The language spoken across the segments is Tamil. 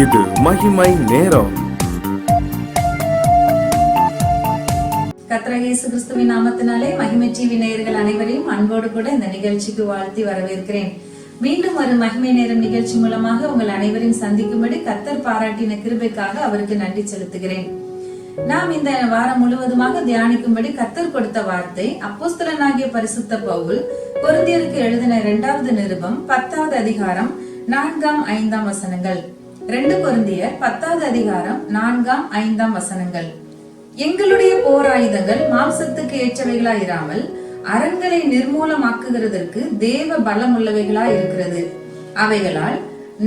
இது மகிமை நேரம். கர்த்தராகிய இயேசு கிறிஸ்துவின் நாமத்தினாலே மகிமை டிவி நேயர்கள் அனைவரையும் அன்போடு கூட இந்த நிகழ்ச்சிக்கு வாழ்த்தி வரவேற்கிறேன். மீண்டும் ஒரு மகிமை நேரம் நிகழ்ச்சி மூலமாக உங்கள் அனைவரையும் சந்திக்கும்படி கர்த்தர் பாராட்டின கிருபைக்காக அவருக்கு நன்றி செலுத்துகிறேன். நாம் இந்த வாரம் முழுவதுமாக தியானிக்கும்படி கர்த்தர் கொடுத்த வார்த்தை அப்போஸ்தலனாகிய பரிசுத்த பவுல் கொரிந்தியருக்கு எழுதின 2வது நிருபம் 10வது அதிகாரம் 4ஆம் 5ஆம் வசனங்கள். 2 கொரிந்தியர் 10வது அதிகாரம் 4ஆம் 5ஆம் வசனங்கள். எங்களுடைய போராயுதங்கள் மாம்சத்துக்கு ஏற்றவைகளாயிராமல் அரண்களை நிர்மூலமாக்குகிறதற்கு தேவ பலம் உள்ளவைகளாய் இருக்கிறது. அவைகளால்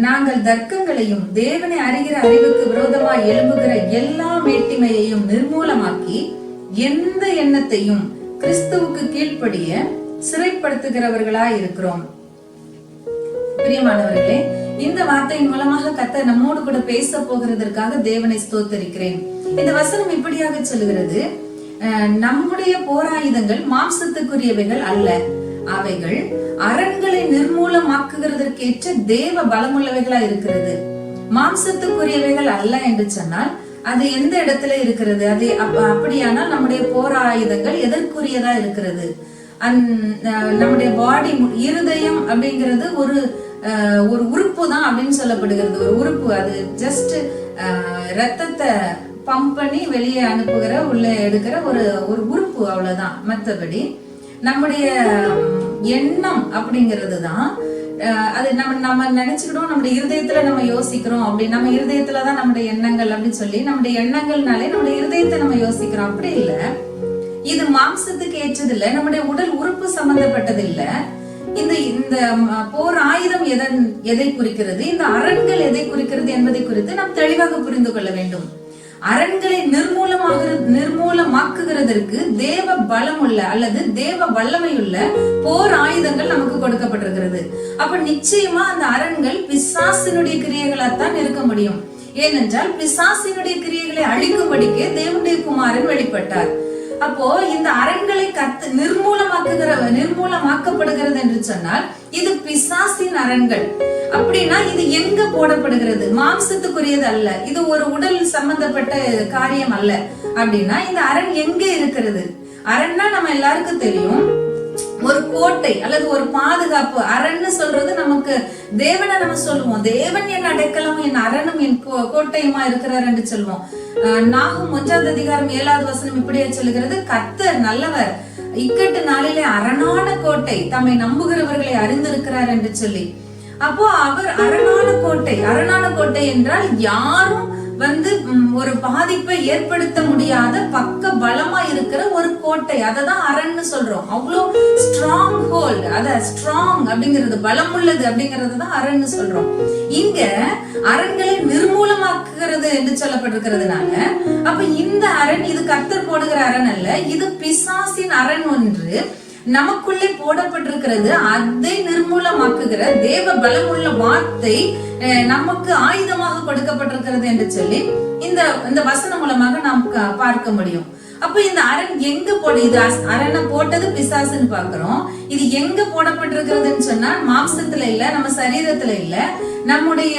நாங்கள் தர்க்கங்களையும் தேவனை அறிகிற அறிவுக்கு விரோதமாய் எழும்புகிற எல்லா மேட்டிமையையும் நிர்மூலமாக்கி எந்த எண்ணத்தையும் கிறிஸ்துவுக்கு கீழ்ப்படிய சிறைப்படுத்துகிறவர்களாய் இருக்கிறோம். பிரியமானவர்களே, இந்த வார்த்தையின் மூலமாக கர்த்தர் நம்மோடு கூட பேச போகிறதற்காக தேவனை ஸ்தோத்தரிக்கிறேன். இந்த வசனம் இப்படியாக சொல்லுகிறது, நம்முடைய போராயுதங்கள் மாம்சத்துக்குரியவைகள் அல்ல, அவைகள் அரண்களை நிர்மூலமாக்குகிறதற்கேற்ற தேவ பலமுள்ளவைகளா இருக்கிறது. மாம்சத்துக்குரியவைகள் அல்ல என்று சொன்னால் அது எந்த இடத்துல இருக்கிறது? அது அப்படியானால் நம்முடைய போராயுதங்கள் எதற்குரியதா இருக்கிறது? நம்முடைய பாடி, இருதயம் அப்படிங்கிறது ஒரு உறுப்பு தான் அப்படின்னு சொல்லப்படுகிறது. ஒரு உறுப்பு, அது ஜஸ்ட் ரத்தத்தை பம்ப் பண்ணி வெளியே அனுப்புகிற, உள்ள எடுக்கிற ஒரு உறுப்பு, அவ்வளவுதான். மற்றபடி நம்முடைய எண்ணம் அப்படிங்கிறது தான் அது. நம்ம நினைச்சுக்கிட்டோம் நம்முடைய இருதயத்துல நம்ம யோசிக்கிறோம் அப்படி, நம்ம இருதயத்துலதான் நம்முடைய எண்ணங்கள் அப்படின்னு சொல்லி, நம்முடைய எண்ணங்கள்னாலே நம்முடைய இருதயத்தை நம்ம யோசிக்கிறோம். அப்படி இல்ல, இது மாம்சத்துக்கு ஏற்றது இல்ல, நம்முடைய உடல் உறுப்பு சம்பந்தப்பட்டது இல்ல. இந்த போர் ஆயுதம் எதை குறிக்கிறது, இந்த அரண்கள் எதை குறிக்கிறது என்பதை குறித்து நாம் தெளிவாக புரிந்து கொள்ள வேண்டும். அரண்களை நிர்மூலமாக்குகிறதற்கு தேவ பலம் உள்ள அல்லது தேவ வல்லமையுள்ள போர் ஆயுதங்கள் நமக்கு கொடுக்கப்பட்டிருக்கிறது. அப்ப நிச்சயமா அந்த அரண்கள் பிசாசினுடைய கிரியைகளாத்தான் இருக்க முடியும். ஏனென்றால் பிசாசினுடைய கிரியைகளை அழிக்கும்படிக்கே தேவனுடைய குமாரன் வெளிப்பட்டார். அப்போ இந்த அரண்களை நிர்மூலமாக்கப்படுகிறது என்று சொன்னால் இது பிசாசின் அரண்கள். அப்படின்னா இது எங்க போடப்படுகிறது? மாம்சத்துக்குரியது அல்ல, இது ஒரு உடல் சம்பந்தப்பட்ட காரியம் அல்ல. அப்படின்னா இந்த அரண் எங்க இருக்கிறது? அரண்னா நம்ம எல்லாருக்கும் தெரியும், ஒரு கோட்டை அல்லது ஒரு பாதுகாப்பு. அரண்னு சொல்றது நமக்கு தேவனை நம்ம சொல்லுவோம், தேவன் என் அடைக்கலம், என் அரணும், என் கோட்டையுமா இருக்கிறார் என்று சொல்லுவோம். நாகும் 1வது அதிகாரம் 7வது வசனம் இப்படியே சொல்லுகிறது, கர்த்தர் நல்லவர், இக்கட்டு நாளிலே அரணான கோட்டை, தம்மை நம்புகிறவர்களை அறிந்திருக்கிறார் என்று சொல்லி. அப்போ அவர் அரணான கோட்டை என்றால் யாரும் ஒரு பாதிப்பை ஏற்படுத்த முடியாத பக்க பலமா இருக்கிற ஒரு கோட்டை, அததான் அரண்னு சொல்றோம். அவ்வளவு ஸ்ட்ராங் ஹோல்ட், அத ஸ்ட்ராங் அப்படிங்கிறது, பலம் உள்ளது அப்படிங்கறதுதான் அரண்னு சொல்றோம். இங்க அரண்களை நிர்மூலமாக்குகிறது என்று சொல்லப்பட்டிருக்கிறதுனால, அப்ப இந்த அரண் இது கர்த்தர் போடுகிற அரண் அல்ல, இது பிசாசின் அரண் ஒன்று நமக்குள்ளே போடப்பட்டிருக்கிறது. அதை நிர்மூலமாக்குகிற தேவ பலமுள்ள வார்த்தை நமக்கு ஆயுதமாக கொடுக்கப்பட்டிருக்கிறது என்று சொல்லி இந்த வசனம் மூலமாக நாம் பார்க்க முடியும். அப்ப இந்த அரண் எங்க இது அரணை போட்டது பிசாசுன்னு பாக்குறோம். இது எங்க போடப்பட்டிருக்கிறதுன்னு சொன்னா மாம்சத்துல இல்ல, நம்ம சரீரத்துல இல்ல, நம்முடைய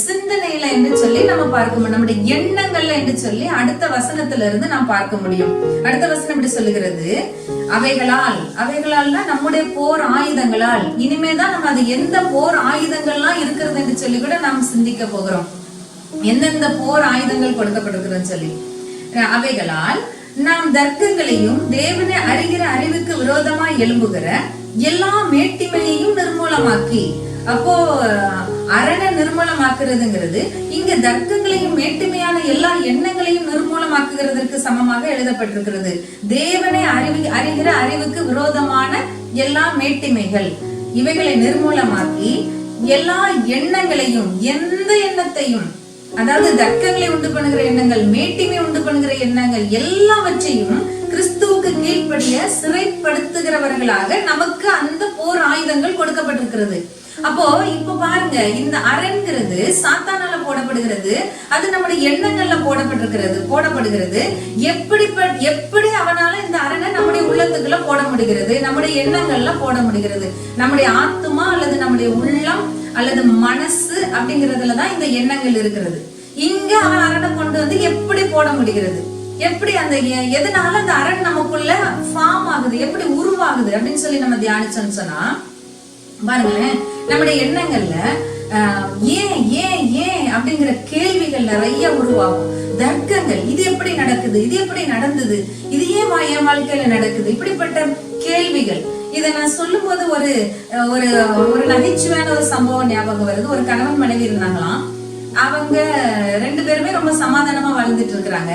சிந்தனையில என்று சொல்லி நம்ம பார்க்க முடியும், நம்முடைய எண்ணங்கள்ல என்று சொல்லி அடுத்த வசனத்துல இருந்து நாம் பார்க்க முடியும். அடுத்த வசனம் இப்படி சொல்லுகிறது, அவைகளால் நம்முடைய போர் ஆயுதங்களால். இனிமேதான் நம்ம அது எந்த போர் ஆயுதங்கள்லாம் இருக்கிறது என்று சொல்லி கூட நாம் சிந்திக்க போகிறோம், எந்தெந்த போர் ஆயுதங்கள் கொடுக்கப்பட்டிருக்கிறது சொல்லி. அவைகளால் நாம் தர்க்கங்களையும் தேவனை அறிகிற அறிவுக்கு விரோதமாய் எழும்புகிற எல்லா மேட்டிமையையும் நிர்மூலமாக்கி. அப்போ அரணை நிர்மூலமாக்குறதுங்கிறது இங்க தர்க்கங்களையும் மேட்டுமையான எல்லா எண்ணங்களையும் நிர்மூலமாக்குகிறதற்கு சமமாக எழுதப்பட்டிருக்கிறது. தேவனை அறிகிற அறிவுக்கு விரோதமான எல்லா மேட்டிமைகள், இவைகளை நிர்மூலமாக்கி எல்லா எண்ணங்களையும், எந்த எண்ணத்தையும், அதாவது தர்க்கங்களை உண்டு பண்ணுகிற எண்ணங்கள், மேட்டிமை உண்டு பண்ணுகிற எண்ணங்கள் எல்லாவற்றையும் கிறிஸ்துவுக்கு கீழ்ப்படிய சிறைப்படுத்துகிறவர்களாக நமக்கு அந்த போர் ஆயுதங்கள் கொடுக்கப்பட்டிருக்கிறது. அப்போ இப்ப பாருங்க, இந்த அரண்கிறது சாத்தானால போடப்படுகிறது, அது நம்முடைய எண்ணங்கள்ல போடப்படுகிறது. எப்படி அவனால இந்த அரணை நம்முடைய உள்ளத்துல மாம்சத்துக்குள்ள போட முடிகிறது, நம்முடைய எண்ணங்கள்ல போட முடிகிறது. நம்முடைய ஆத்துமா அல்லது நம்முடைய உள்ளம் அல்லது மனசு அப்படிங்கறதுலதான் இந்த எண்ணங்கள் இருக்கிறது. இங்க அவன் அரண்டை கொண்டு வந்து எப்படி போட முடிகிறது, எப்படி அந்த எதனால அந்த அரண் நமக்குள்ள ஃபார்ம் ஆகுது, எப்படி உருவாகுது அப்படின்னு சொல்லி நம்ம தியானிச்சோம்னு சொன்னா பாருங்களேன், நம்முடைய எண்ணங்கள்ல ஏன் ஏன் ஏன் அப்படிங்கிற கேள்விகள் நிறைய உருவாகும். தர்க்கங்கள், இது எப்படி நடக்குது, இது எப்படி நடந்தது, இது ஏன் என் வாழ்க்கையில நடக்குது, இப்படிப்பட்ட கேள்விகள். இதை நான் சொல்லும் போது ஒரு ஒரு ஒரு நகைச்சுவையான ஒரு சம்பவம் ஞாபகம் வருது. ஒரு கணவன் மனைவி இருந்தாங்களாம். அவங்க 2 பேருமே ரொம்ப சமாதானமா வாழ்ந்துட்டு இருக்கிறாங்க.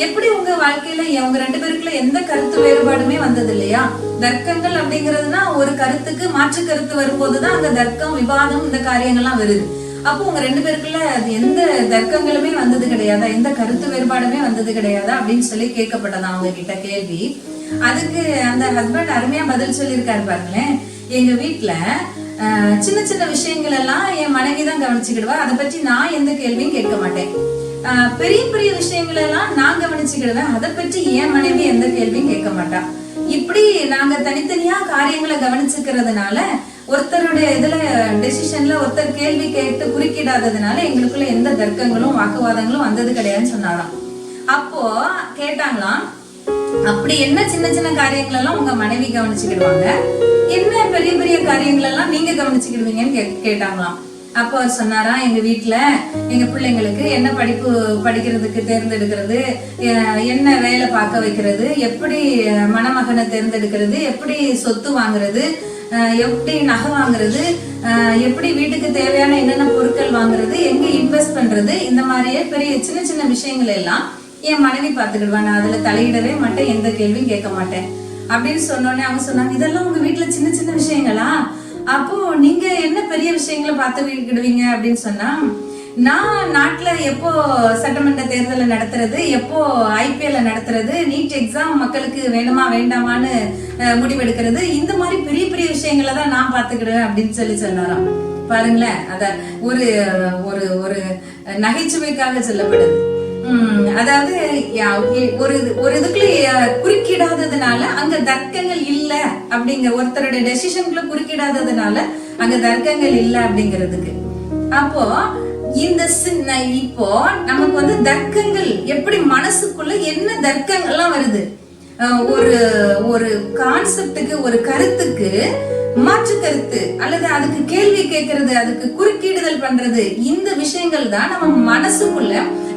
எப்படி உங்க வாழ்க்கையில அவங்க 2 பேருக்குள்ள எந்த கருத்து வேறுபாடுமே வந்தது இல்லையா? தர்க்கங்கள் அப்படிங்கிறதுனா ஒரு கருத்துக்கு மாற்று கருத்து வரும்போதுதான் அங்க தர்க்கம், விவாதம், இந்த காரியங்கள்லாம் வருது. அப்போ உங்க 2 பேருக்குள்ள எந்த தர்க்கங்களுமே வந்தது கிடையாதா, எந்த கருத்து வேறுபாடுமே வந்தது கிடையாதா அப்படின்னு சொல்லி கேட்கப்பட்டதா அவங்க கிட்ட கேள்வி. அதுக்கு அந்த ஹஸ்பண்ட் அருமையா பதில் சொல்லியிருக்காரு பாருங்களேன். எங்க வீட்டுல சின்ன சின்ன விஷயங்கள் எல்லாம் என் மனைவி தான் கவனிச்சுக்கிடுவா, அதை பற்றி நான் எந்த கேள்வியும் கேட்க மாட்டேன். பெரிய பெரிய விஷயங்கள் எல்லாம் நான் கவனிச்சுக்கிடுவேன், அதை பற்றி என் மனைவி எந்த கேள்வியும் கேட்க மாட்டா. இப்படி நாங்க தனித்தனியா காரியங்களை கவனிச்சுக்கிறதுனால ஒருத்தருடைய இதுல டெசிஷன்ல ஒருத்தர் கேள்வி கேட்டு குறுக்கிடாததுனால எங்களுக்குள்ள எந்த தர்க்கங்களும் வாக்குவாதங்களும் வந்தது கிடையாதுன்னு சொன்னாராம். அப்போ கேட்டாங்களாம், அப்படி என்ன சின்ன சின்ன காரியங்கள் எல்லாம் உங்க மனைவி கவனிச்சுக்கிடுவாங்க, என்ன பெரிய பெரிய காரியங்கள் எல்லாம் நீங்க கவனிச்சுக்கிடுவீங்கன்னு கேட்டாங்களாம். அப்போ அவர் சொன்னாரா, எங்க வீட்டுல எங்க பிள்ளைங்களுக்கு என்ன படிப்பு படிக்கிறதுக்கு தேர்ந்தெடுக்கிறது, என்ன வேலை பார்க்க வைக்கிறது, எப்படி மணமகனை தேர்ந்தெடுக்கிறது, எப்படி சொத்து வாங்குறது, எப்படி நகை வாங்குறது, எப்படி வீட்டுக்கு தேவையான என்னென்ன பொருட்கள் வாங்குறது, எங்க இன்வெஸ்ட் பண்றது, இந்த மாதிரியே பெரிய சின்ன சின்ன விஷயங்கள் எல்லாம் என் மனைவி பாத்துக்கிடுவாங்க, அதுல தலையிடவே மாட்டேன், எந்த கேள்வியும் கேட்க மாட்டேன் அப்படின்னு சொன்னோடனே அவங்க சொன்னாங்க, இதெல்லாம் உங்க வீட்டுல சின்ன சின்ன விஷயங்களா, அப்போ நீங்க என்ன பெரிய விஷயங்களை பார்த்துக்கிடுவீங்க அப்படின்னு சொன்னா, நான் நாட்டுல எப்போ சட்டமன்ற தேர்தலை நடத்துறது, எப்போ IPL நடத்துறது, நீட் எக்ஸாம் மக்களுக்கு வேணுமா வேண்டாமான்னு முடிவெடுக்கிறது, இந்த மாதிரி பெரிய பெரிய விஷயங்களை தான் நான் பாத்துக்கிடுவேன் அப்படின்னு சொல்லி சொன்னாராம். பாருங்களேன், அத ஒரு ஒரு ஒரு நகைச்சுவைக்காக சொல்லப்படுது. அதாவது ஒரு இதுக்குள்ள குறுக்கிடாததுனால அங்க தர்க்கங்கள் இல்ல அப்படிங்கிற, ஒருத்தருடைய டெசிஷன்குள்ள குறுக்கிடாததுனால அங்க தர்க்கங்கள் இல்ல அப்படிங்கிறதுக்கு. அப்போ இந்த இப்போ நமக்கு வந்து தர்க்கங்கள் எப்படி, மனசுக்குள்ள என்ன தர்க்கங்கள்லாம் வருது, ஒரு ஒரு கான்செப்டுக்கு, ஒரு கருத்துக்கு மாற்று கருத்து அல்லது அதுக்கு கேள்வி கேட்கறது, அதுக்கு குறுக்கீடுதல் பண்றது, இந்த விஷயங்கள் தான் நம்ம மனசுக்குள்ள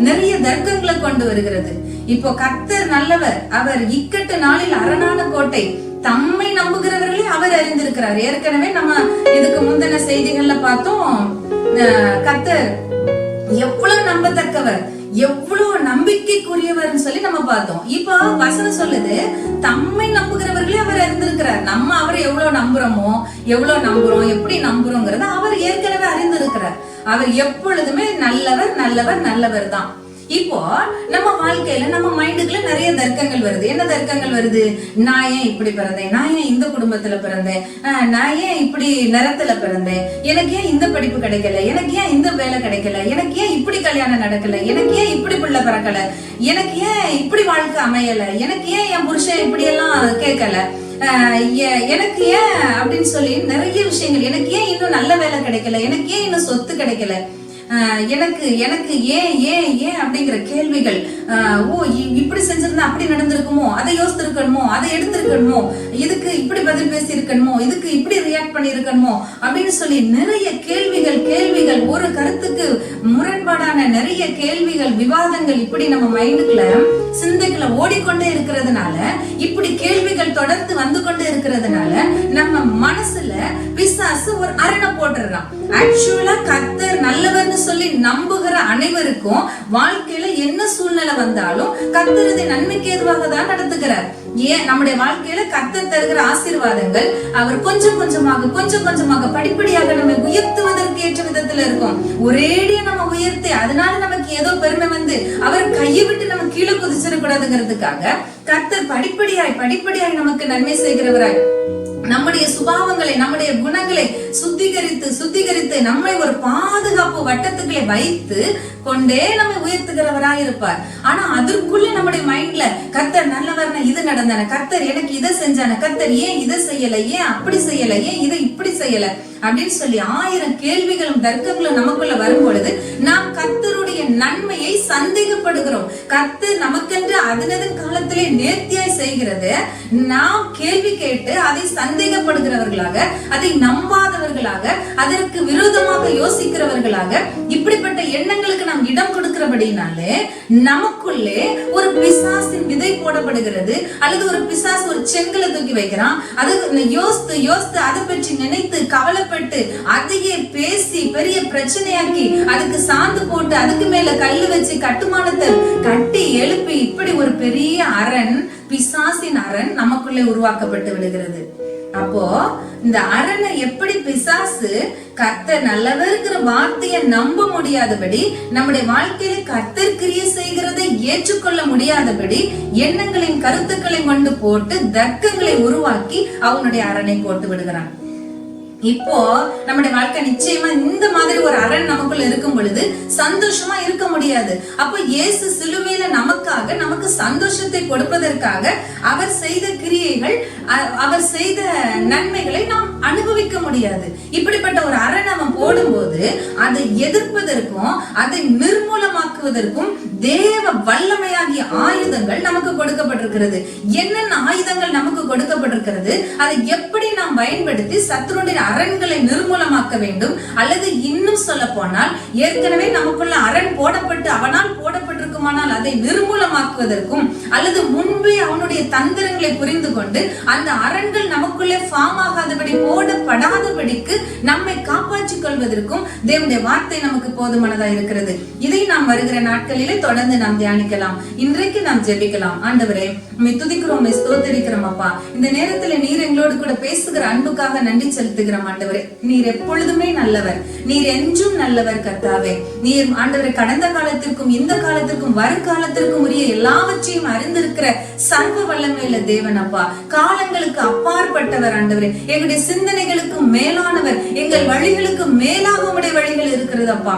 நிறைய தர்க்கங்களை கொண்டு வருகிறது. இப்போ கர்த்தர் நல்லவர், அவர் இக்கட்டு நாளில் அரணான கோட்டை, தம்மை நம்புகிறவர்களே அவர் அறிந்திருக்கிறார். ஏற்கனவே நம்ம இதுக்கு முந்தின செய்திகள்ல பார்த்தோம், கர்த்தர் எவ்வளவு நம்பத்தக்கவர், எவ்வளவு நம்பிக்கைக்குரியவர் சொல்லி நம்ம பார்த்தோம். இப்போ வசனம் சொல்லுது, தம்மை நம்புகிறவர்களே அவர் அறிந்திருக்கிறார். நம்ம அவரை எவ்வளவு நம்புறோமோ, எவ்வளவு நம்புறோம், எப்படி நம்புறோங்கிறத அவர் ஏற்கனவே அறிந்திருக்கிறார். அவர் எப்பொழுதுமே நல்லவர் நல்லவர் நல்லவர் தான். இப்போ நம்ம வாழ்க்கையில நம்ம மைண்டுக்குள்ள நிறைய தர்க்கங்கள் வருது. என்ன தர்க்கங்கள் வருது, நான் ஏன் இப்படி பிறந்தேன், நான் ஏன் இந்த குடும்பத்துல பிறந்தேன், நான் ஏன் இப்படி நிறத்துல பிறந்தேன், எனக்கு ஏன் இந்த படிப்பு கிடைக்கல, எனக்கு ஏன் இந்த வேலை கிடைக்கல, எனக்கு ஏன் இப்படி கல்யாணம் நடக்கல, எனக்கு ஏன் இப்படி பிள்ளை பிறக்கல, எனக்கு ஏன் இப்படி வாழ்க்கை அமையல, எனக்கு ஏன் என் புருஷன் இப்படி எல்லாம் கேட்கல, எனக்கு ஏன் அப்படின்னு சொல்லி நிறைய விஷயங்கள், எனக்கு ஏன் இன்னும் நல்ல வேலை கிடைக்கல, எனக்கு ஏன் இன்னும் சொத்து கிடைக்கல, எனக்கு எனக்கு ஏன் ஏன் ஏன் அப்படிங்கிற கேள்விகள். ஓ, இப்படி செஞ்சிருந்தா அப்படி நடந்திருக்குமோ, அதை யோசித்திருக்கணுமோ, அதை எடுத்திருக்கணுமோ, இதுக்கு இப்படி பதில் பேசி இருக்கணுமோ, இதுக்கு இப்படி ரியாக்ட் பண்ணி இருக்கணுமோ அப்படின்னு சொல்லி நிறைய கேள்விகள் கேள்விகள், ஒரு கருத்துக்கு முரண்பாடான நிறைய கேள்விகள், விவாதங்கள் இப்படி நம்ம மைண்டுக்குள்ள சிந்தைக்குள்ள ஓடிக்கொண்டே இருக்கிறதுனால, இப்படி கேள்விகள் தொடர்ந்து வந்து கொண்டே இருக்கிறதுனால நம்ம மனசுல பிசாசு ஒரு அரணை போட்டுறான். ஆக்சுவலா கர்த்தர் நல்லவர்னு சொல்லி நம்புகிற அனைவருக்கும் வாழ்க்கையில என்ன சூழ்நிலை வந்தாலும் கர்த்தர் இதை நன்மைக்கு ஏதுவாக தான் நடத்துகிறார். ஏன் நம்முடைய வாழ்க்கையில கர்த்தர் தருகிற ஆசீர்வாதங்கள் அவர் கொஞ்சம் கொஞ்சமாக படிப்படியாக நம்ம உயர்த்துவதற்கு ஏற்ற விதத்துல இருக்கும். ஒரேடியா நம்ம உயர்த்தி அதனால நமக்கு ஏதோ பெருமை வந்து அவர் கையை விட்டு நம்ம கீழே குதிச்சிடக்கூடாதுங்கிறதுக்காக கர்த்தர் படிப்படியாய் நமக்கு நன்மை செய்கிறவராய் நம்முடைய சுபாவங்களை, நம்முடைய குணங்களை சுத்திகரித்து நம்மை ஒரு பாதுகாப்பு வட்டத்துக்குள்ளே வைத்து கொண்டே நம்மை உயர்த்துகிறவராய் இருப்பார். ஆனா அதற்குள்ள நம்முடைய மைண்ட்ல கர்த்தர் நல்லவர்னா இது நடந்தான, கர்த்தர் எனக்கு இதை செஞ்சான, கர்த்தர் ஏன் இதை செய்யல, ஏன் அப்படி செய்யல, ஏன் இதை இப்படி செய்யல அப்படின்னு சொல்லி 1000 கேள்விகளும் தர்க்கங்களும் நமக்குள்ள வரும் பொழுது நாம் கர்த்தருடைய நன்மையை சந்தேகப்படுகிறோம். கர்த்தர் நமக்கென்று அதனதன் காலத்திலே நேர்த்தியாய் செய்கிறது நாம் கேள்வி கேட்டு அதை சந்தேகப்படுகிறவர்களாக, அதை நம்பாதவர்களாக, அதற்கு விரோதமாக யோசிக்கிறவர்களாக, இப்படிப்பட்ட எண்ணங்களுக்கு நாம் இடம் கொடுக்கிறபடினாலே நமக்குள்ளே ஒரு பிசாசின் விதை போடப்படுகிறது. அல்லது ஒரு பிசாசு ஒரு செங்கலை தூக்கி வைக்கிறான், அது யோசித்து அதை பற்றி நினைத்து கவலைப்பட்டு அதையே பேசி பெரிய பிரச்சனையாக்கி அதுக்கு சாந்து போட்டு அதுக்கு மேல கல்லு வச்சு கட்டுமானத்தை கட்டி எழுப்பி இப்படி ஒரு பெரிய அரண், பிசாசின் அரண் நமக்குள்ளே உருவாக்கப்பட்டு விடுகிறது. அப்போ இந்த அரணை எப்படி பிசாசு கர்த்தர் நல்லவர்ங்கிற வார்த்தையை நம்ப முடியாதபடி, நம்முடைய வாழ்க்கையில கர்த்தர் கிரியை செய்கிறதை ஏற்றுக்கொள்ள முடியாதபடி எண்ணங்களின் கருத்துக்களை கொண்டு போட்டு தர்க்கங்களை உருவாக்கி அவனுடைய அரணை போட்டு விடுகிறான். இப்போ நம்முடைய வாழ்க்கை நிச்சயமா இந்த மாதிரி ஒரு அரண் நமக்குள்ள இருக்கும் பொழுது சந்தோஷமா இருக்க முடியாது. அப்ப இயேசு சிலுவையில நமக்கு சந்தோஷத்தை கொடுப்பதற்காக அவர் செய்த கிரியைகள், அவர் செய்த நன்மைகளை நாம் அனுபவிக்க முடியாது. இப்படிப்பட்ட ஒரு அரண் அவன் போடும்போது அதை எதிர்ப்பதற்கும் அதை நிர்மூலமாக்குவதற்கும் தேவ வல்லமையாகிய ஆயுதங்கள் நமக்கு கொடுக்கப்பட்டிருக்கிறது. என்னென்ன ஆயுதங்கள் நமக்கு கொடுக்கப்பட்டிருக்கிறது, அதை எப்படி நாம் பயன்படுத்தி சத்துருடைய அரண்களை நிர்மூலமாக்க வேண்டும், அல்லது இன்னும் சொல்ல போனால் ஏற்கனவே நமக்குள்ள அரண் போடப்பட்டு அவனால் போடப்பட்டிருக்குமானால் அதை நிர்மூலமாக்குவதற்கும், அல்லது முன்பே அவனுடைய தந்திரங்களை புரிந்து கொண்டு அந்த அரண்கள் நமக்குள்ளே ஃபார்ம் ஆகாதபடி போடப்படாதபடிக்கு நம்மை காப்பாற்றிக் கொள்வதற்கும் தேவனுடைய வார்த்தை நமக்கு போதுமானதா இருக்கிறது. இதை நாம் வருகிற நாட்களிலே தொடர்ந்து நாம் தியானிக்கலாம். இன்றைக்கு நாம் ஜெபிக்கலாம். ஆண்டவரே, உம்மை துதிக்கிறோம், உம்மை ஸ்தோத்திரிக்கிறோம் அப்பா. இந்த நேரத்துல நீர் எங்களோடு கூட பேசுகிற அன்புக்காக நன்றி செலுத்துகிறோம் ஆண்டவரே. நீர் எப்பொழுதுமே நல்லவர், நீர் என்றும் நல்லவர் கர்த்தாவே. நீர் ஆண்டவரே கடந்த காலத்திற்கும் இந்த காலத்திற்கும் வருங்காலத்திற்கும் உரிய எல்லாவற்றையும் அறிந்திருக்கிற சர்வ வல்லமையுள்ள தேவன் அப்பா. காலங்களுக்கு அப்பாற்பட்டவர் ஆண்டவரே, எங்களுடைய சிந்தனைகளுக்கு மேலானவர், எங்கள் வழிகளுக்கு மேலாக உம்முடைய வழிகள் இருக்கிறது அப்பா.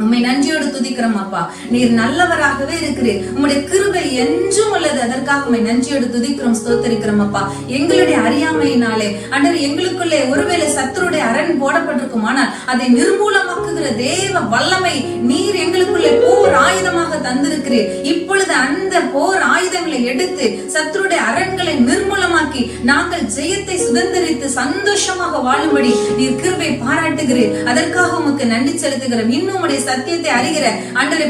உம்மை நன்றியோடு துதிக்கிறோம் அப்பா. நீர் நல்லவராகவே இருக்கிறீர், உம்முடைய கிருபை என்றும் உள்ளது. அதற்காக உம்மை நன்றியோடு துதிக்கிறோம், ஸ்தோத்திரிக்கிறோம் அப்பா. எங்களுடைய அறியாமையினாலே ஆண்டவரே எங்களுக்குள்ளே ஒருவேளை சத்துருடைய அரண் போடப்பட்டிருக்குமானால் அதை நிர்மூலமாக்குகிற தேவ வல்லமை நீர் எங்களுக்குள்ளே போர் ஆயுதமாக தந்திருக்கிறீர். இப்பொழுது அந்த போர் ஆயுதங்களை எடுத்து சத்துருடைய அரண்களை நிர்மூலமாக்கி நாங்கள் ஜெயத்தை சுதந்திரித்து சந்தோஷமாக வாழும்படி நீர் கிருபை பாராட்டுகிறீர். அதற்காக உமக்கு நன்றி செலுத்துகிறோம். இன்னும் உடைய சத்தியத்தை அறிகிற ஆண்டவரே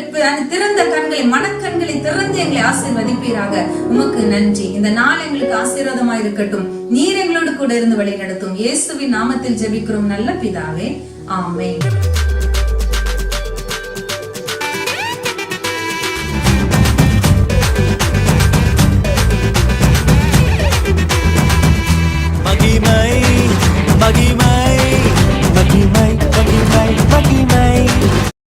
திறந்த கண்களை, மனக்கண்களை திறந்து எங்களை ஆசீர்வதிப்பீராக. உமக்கு நன்றி. இந்த நாள் எங்களுக்கு ஆசீர்வாதமா இருக்கட்டும். நீர் எங்களோடு கூட இருந்து வழி நடத்தும். இயேசுவின் நாமத்தில் ஜெபிக்கிறோம் நல்ல பிதாவே, ஆமென். மகிமை மகிமை மகிமை